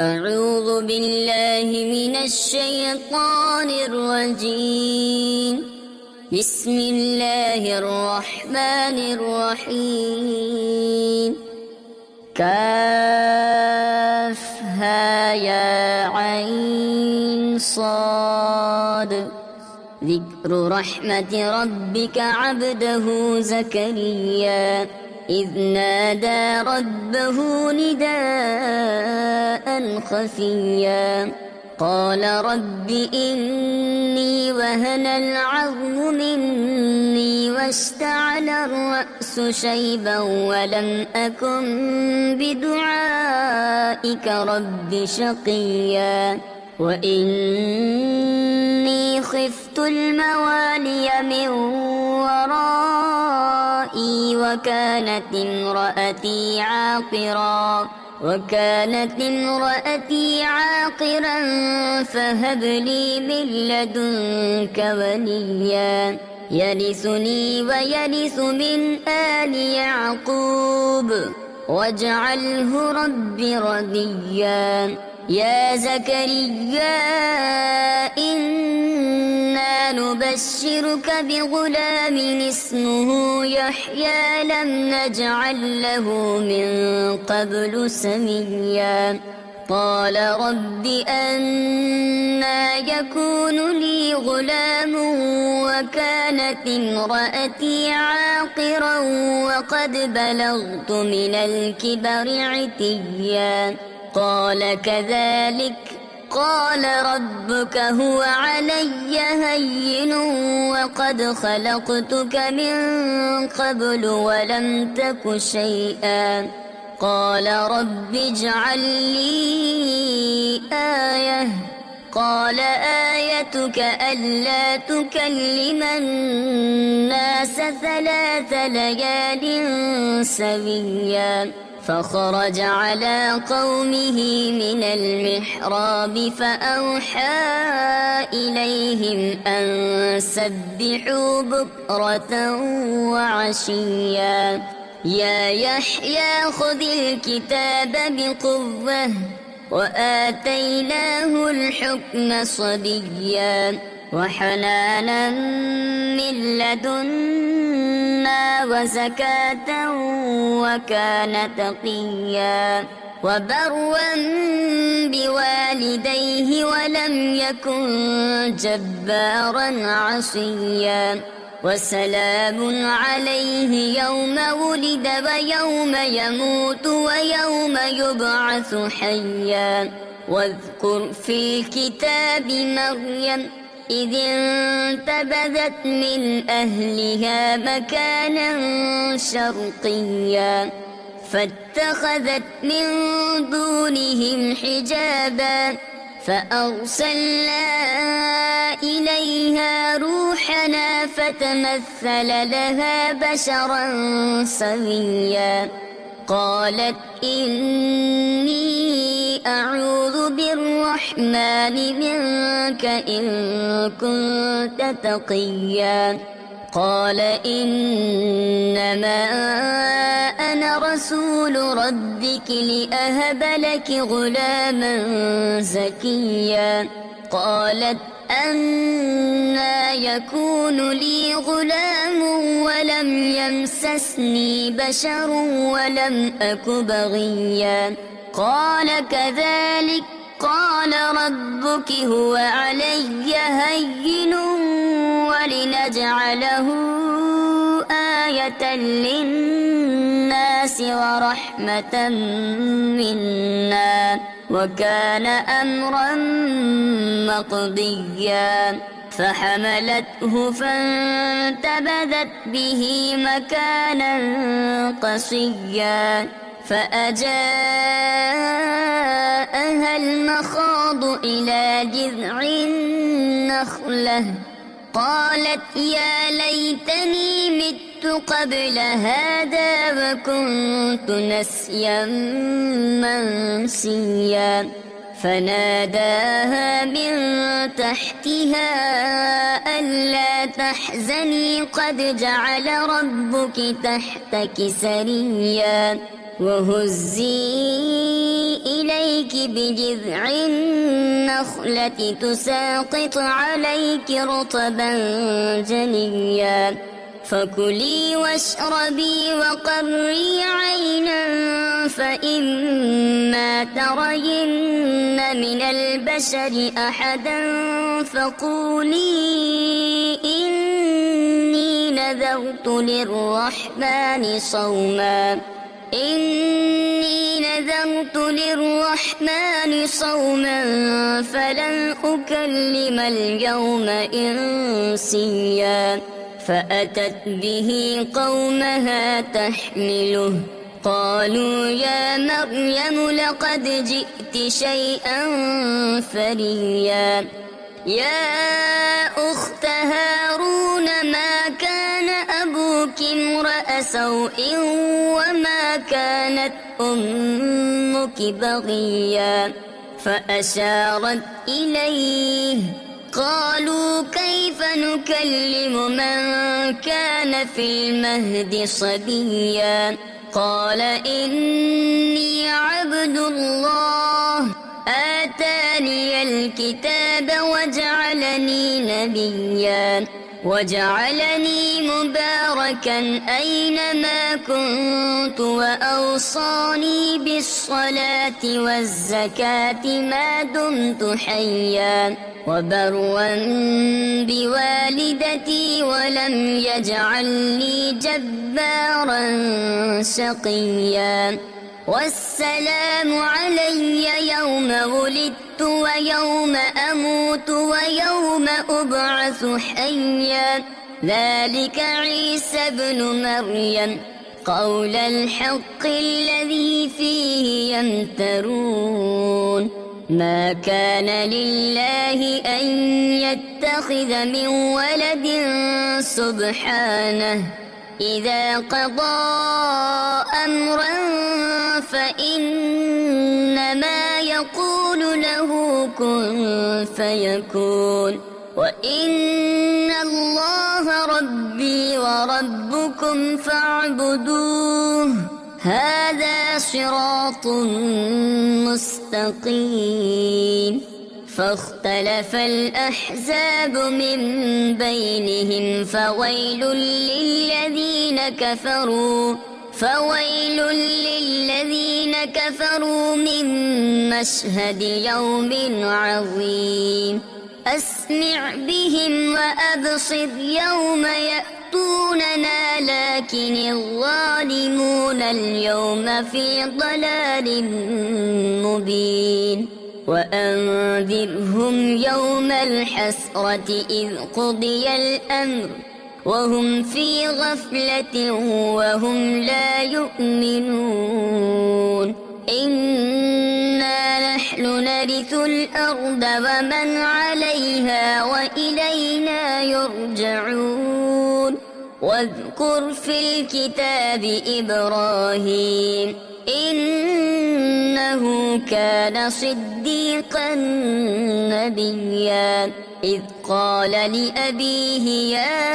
أعوذ بالله من الشيطان الرجيم. بسم الله الرحمن الرحيم. كافها يا عين صاد. ذكر رحمة ربك عبده زكريا إذ نادى ربه نداء خفيا قال رب إني وهن العظم مني واشتعل الرأس شيبا ولم أكن بدعائك رب شقيا وإني خفت الموالي من ورائي وكانت امرأتي عاقرا فهب لي من لدنك وليا يرثني ويرث من آل يعقوب واجعله رب رضيا يا زكريا إنا نبشرك بغلام اسمه يحيى لم نجعل له من قبل سميا قال رب أنى يكون لي غلام وكانت امرأتي عاقرا وقد بلغت من الكبر عتيا قال كذلك قال ربك هو علي هين وقد خلقتك من قبل ولم تك شيئا قال رب اجعل لي آية قال آيتك ألا تكلم الناس 3 ليال سويا فخرج على قومه من المحراب فأوحى إليهم أن سبحوا بكرة وعشيا يا يحيى خذ الكتاب بقوة وآتيناه الحكم صبيا وحنانا من لدنا وزكاة وكان تقيا وبرا بوالديه ولم يكن جبارا عصيا وسلام عليه يوم ولد ويوم يموت ويوم يبعث حيا واذكر في الكتاب مريم إذ انتبذت من أهلها مكانا شرقيا فاتخذت من دونهم حجابا فأرسلنا إليها روحنا فتمثل لها بشرا سويا قالت إني أعوذ بالرحمن منك إن كنت تقيا قال إنما أنا رسول ربك لأهب لك غلاما زكيا قالت أنى يكون لي غلام ولم يمسسني بشر ولم أك بغيا قال كذلك قال ربك هو علي هين ولنجعله آية للناس ورحمة منا وكان أمرا مقضيا فحملته فانتبذت به مكانا قصيا فأجاءها المخاض إلى جذع النخلة قالت يا ليتني مت قبل هذا وكنت نسيا منسيا فناداها من تحتها ألا تحزني قد جعل ربك تحتك سريا وهزي إليك بجذع النخلة تساقط عليك رطبا جنيا فكلي واشربي وقري عينا فإما ترين من البشر أحدا فقولي إني نذرت للرحمن صوما فلن أكلم اليوم إنسيا فأتت به قومها تحمله قالوا يا مريم لقد جئت شيئا فريا يا أخت هارون ما كان أبوك امرأ سوء وما كانت أمك بغيا فأشارت إليه قالوا كيف نكلم من كان في المهد صبيا قال إني عبد الله آتاني الكتاب وجعلني مباركا أينما كنت وأوصاني بالصلاة والزكاة ما دمت حيا وبرا بوالدتي ولم يجعلني جبارا شقيا والسلام علي يوم ولدت ويوم أموت ويوم أبعث حيا ذلك عيسى ابن مريم قول الحق الذي فيه يمترون ما كان لله أن يتخذ من ولد سبحانه إذا قضى أمرا فإنما يقول له كن فيكون وإن الله ربي وربكم فاعبدوه هذا صراط مستقيم فاختلف الأحزاب من بينهم فويل للذين كفروا من مشهد يوم عظيم أسمع بهم وأبصر يوم يأتوننا لكن الظالمون اليوم في ضلال مبين وأنذرهم يوم الحسرة إذ قضي الأمر وهم في غفلة وهم لا يؤمنون إنا نحن نرث الأرض ومن عليها وإلينا يرجعون واذكر في الكتاب إبراهيم إنه كان صديقا نبيا إذ قال لأبيه يا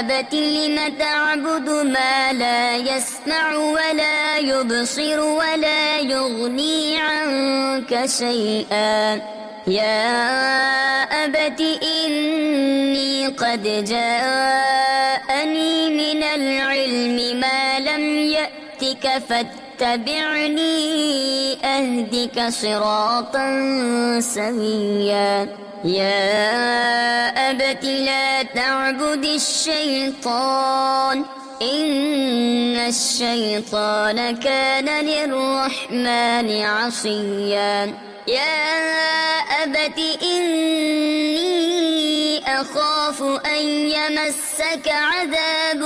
أبت لم تعبد ما لا يسمع ولا يبصر ولا يغني عنك شيئا يا أبت إني قد جاءني من العلم ما لم يأتك فاتبعني أهدك صراطا سويا يا أبت لا تعبد الشيطان إن الشيطان كان للرحمن عصيا يا أبت إني أخاف أن يمسك عذاب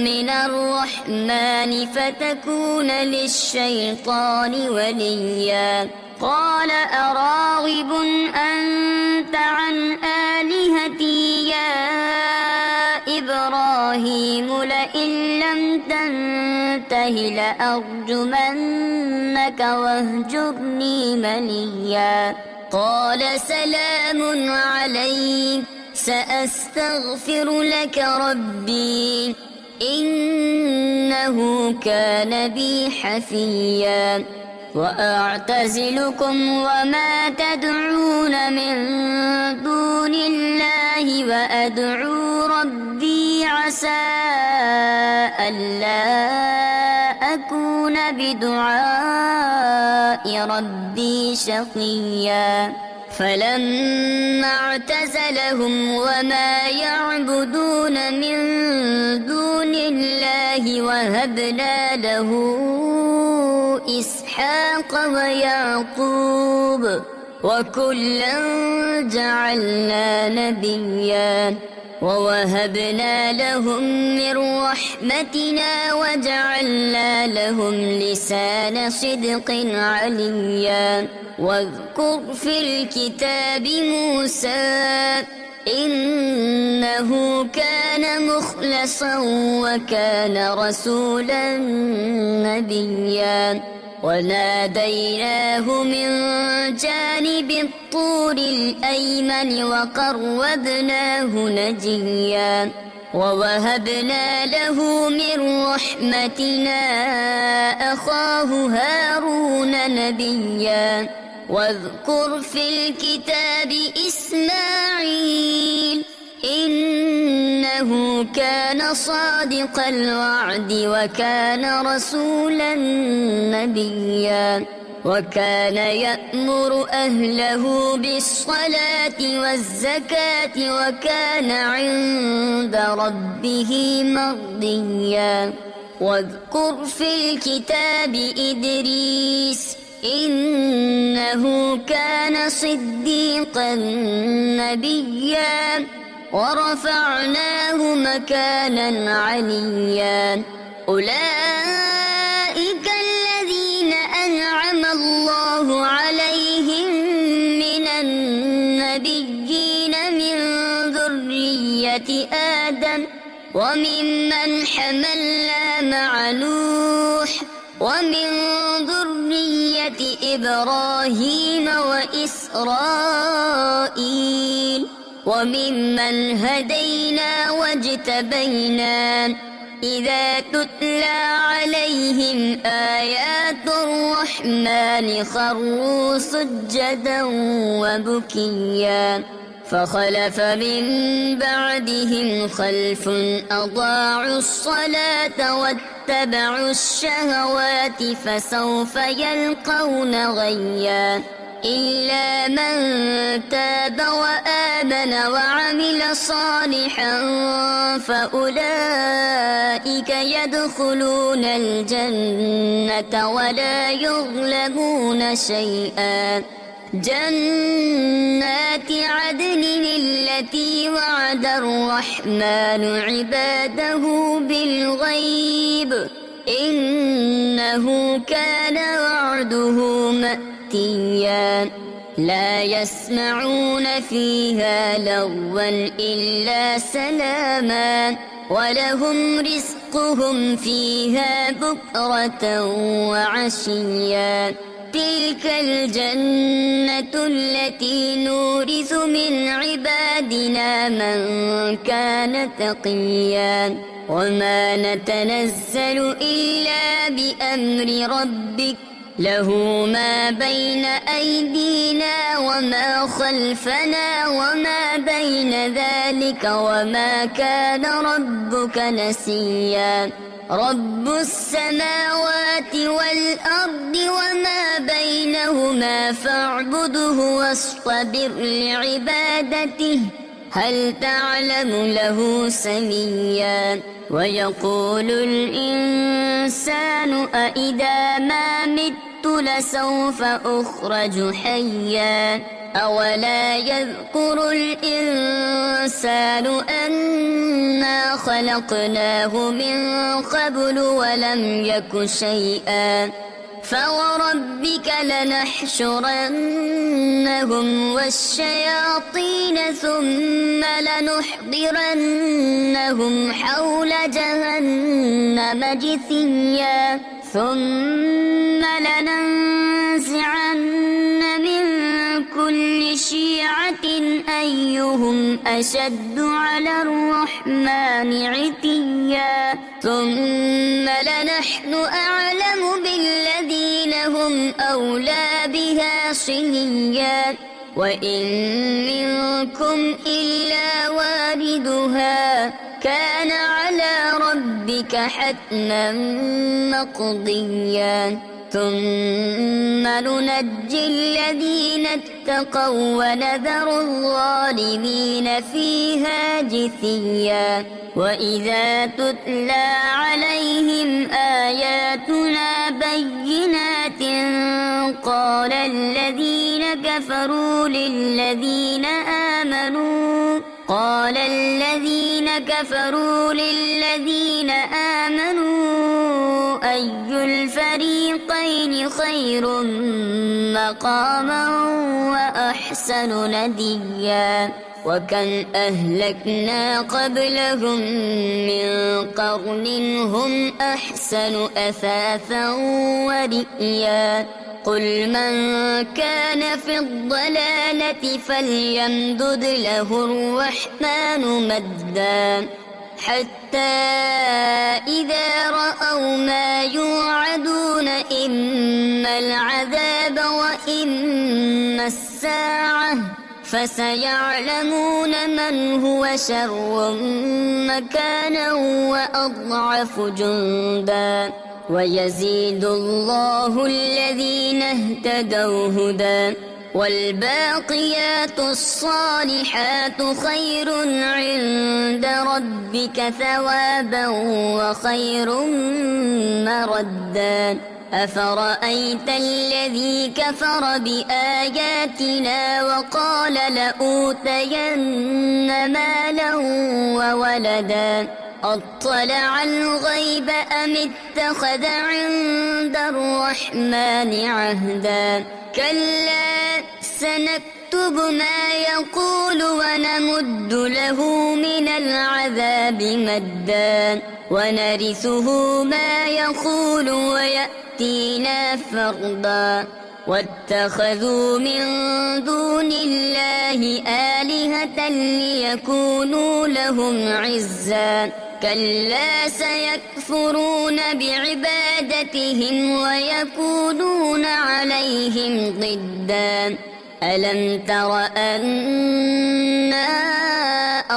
من الرحمن فتكون للشيطان وليا قال أراغب أنت عن آلهتي يا إبراهيم لئن لم تنته لأرجمنك واهجرني مليا قال سلام عليك سأستغفر لك ربي إنه كان بي حفيا وأعتزلكم وما تدعون من دون الله وأدعو ربي عسى ألا أكون بدعاء ربي شقيا فلما اعتزلهم وما يعبدون من دون الله وهبنا له إسحاق ويعقوب وكلا جعلنا نبيا ووهبنا لهم من رحمتنا وجعلنا لهم لسان صدق عليا واذكر في الكتاب موسى إنه كان مخلصا وكان رسولا نبيا وناديناه من جانب الطور الأيمن وقربناه نجيا ووهبنا له من رحمتنا أخاه هارون نبيا واذكر في الكتاب إسماعيل إنه كان صادق الوعد وكان رسولا نبيا وكان يأمر أهله بالصلاة والزكاة وكان عند ربه مرضيا واذكر في الكتاب إدريس إنه كان صديقا نبيا ورفعناه مكانا عليا أولئك الذين أنعم الله عليهم من النبيين من ذرية آدم وممن حملنا مع نوح ومن ذرية إبراهيم وإسرائيل وممن هدينا واجتبينا إذا تتلى عليهم آيات الرحمن خروا سجدا وبكيا فخلف من بعدهم خلف أضاعوا الصلاة واتبعوا الشهوات فسوف يلقون غيا إلا من تاب وآمن وعمل صالحا فأولئك يدخلون الجنة ولا يظلمون شيئا جنات عدن التي وعد الرحمن عباده بالغيب إنه كان وعده مأتيا لا يسمعون فيها لغوا إلا سلاما ولهم رزقهم فيها بكرة وعشيا تلك الجنة التي نورث من عبادنا من كان تقيا وما نتنزل إلا بأمر ربك له ما بين أيدينا وما خلفنا وما بين ذلك وما كان ربك نسيا رب السماوات والأرض وما بينهما فاعبده واصطبر لعبادته هل تعلم له سميا ويقول الإنسان أإذا ما مت لسوف أخرج حيا أولا يذكر الإنسان أنا خلقناه من قبل ولم يك شيئا فوربك لنحشرنهم والشياطين ثم لنحضرنهم حول جهنم جثيا ثم لننزعن من كل شيعة أيهم أشد على الرحمن عتيا ثم لنحن أعلم بالذين هم أولى بها صليا وإن منكم إلا واردها كان على ربك حتما مقضيا ثم ننجي الذين اتقوا ونذر الظالمين فيها جثيا وإذا تتلى عليهم آياتنا بينات قال الذين كفروا للذين آمنوا أي الفريقين خير مقاما وأحسن نديا وكم أهلكنا قبلهم من قرن هم أحسن أثاثا ورئيا قل من كان في الضلالة فليمدد له الرحمن مدا حتى إذا رأوا ما يوعدون إما العذاب وإما الساعة فسيعلمون من هو شر مكانا وأضعف جندا ويزيد الله الذين اهتدوا هدى والباقيات الصالحات خير عند ربك ثوابا وخير مردا أفرأيت الذي كفر بآياتنا وقال لأوتين مالا وولدا أطلع الغيب أم اتخذ عند الرحمن عهدا كلا سنكتب ما يقول ونمد له من العذاب مدا ونرثه ما يقول ويأتينا فردا واتخذوا من دون الله آلهة ليكونوا لهم عزا كلا سيكفرون بعبادتهم ويكونون عليهم ضدا ألم تر أنا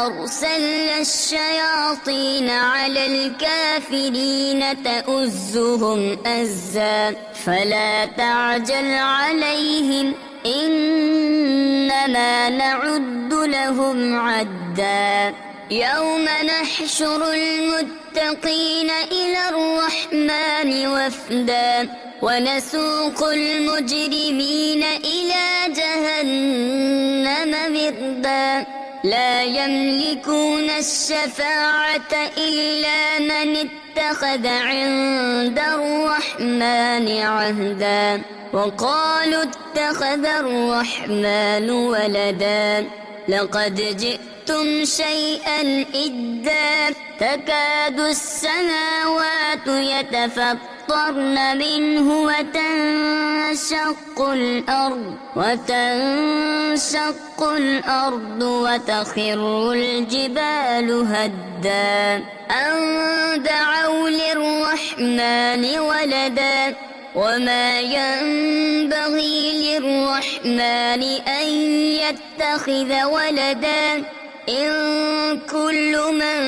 أرسلنا الشياطين على الكافرين تؤزهم أزا فلا تعجل عليهم إنما نعد لهم عدا يوم نحشر المتقين إلى الرحمن وفدا ونسوق المجرمين إلى جهنم وردا لا يملكون الشفاعة إلا من اتخذ عند الرحمن عهدا وقالوا اتخذ الرحمن ولدا لقد جئتم شيئا إدا تكاد السماوات يتفطرن منه وتنشق الأرض وتخر الجبال هدا أن دعوا للرحمن ولدا وما ينبغي للرحمن أن يتخذ ولدا إن كل من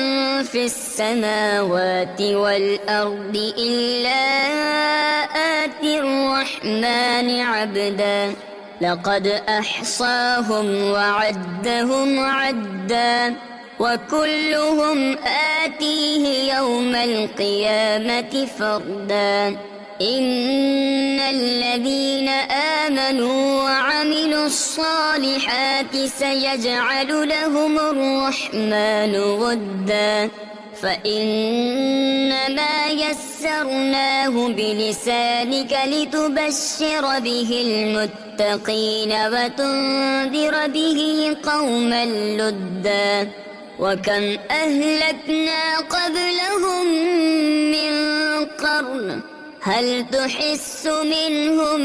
في السماوات والأرض إلا آتي الرحمن عبدا لقد أحصاهم وعدهم عدا وكلهم آتيه يوم القيامة فردا إن الذين آمنوا وعملوا الصالحات سيجعل لهم الرحمن ودا فإنما يسرناه بلسانك لتبشر به المتقين وتنذر به قوما لدا وكم أهلكنا قبلهم من قرن هل تحس منهم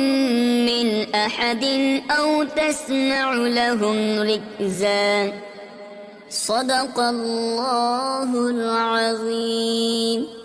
من أحد أو تسمع لهم ركزا صدق الله العظيم.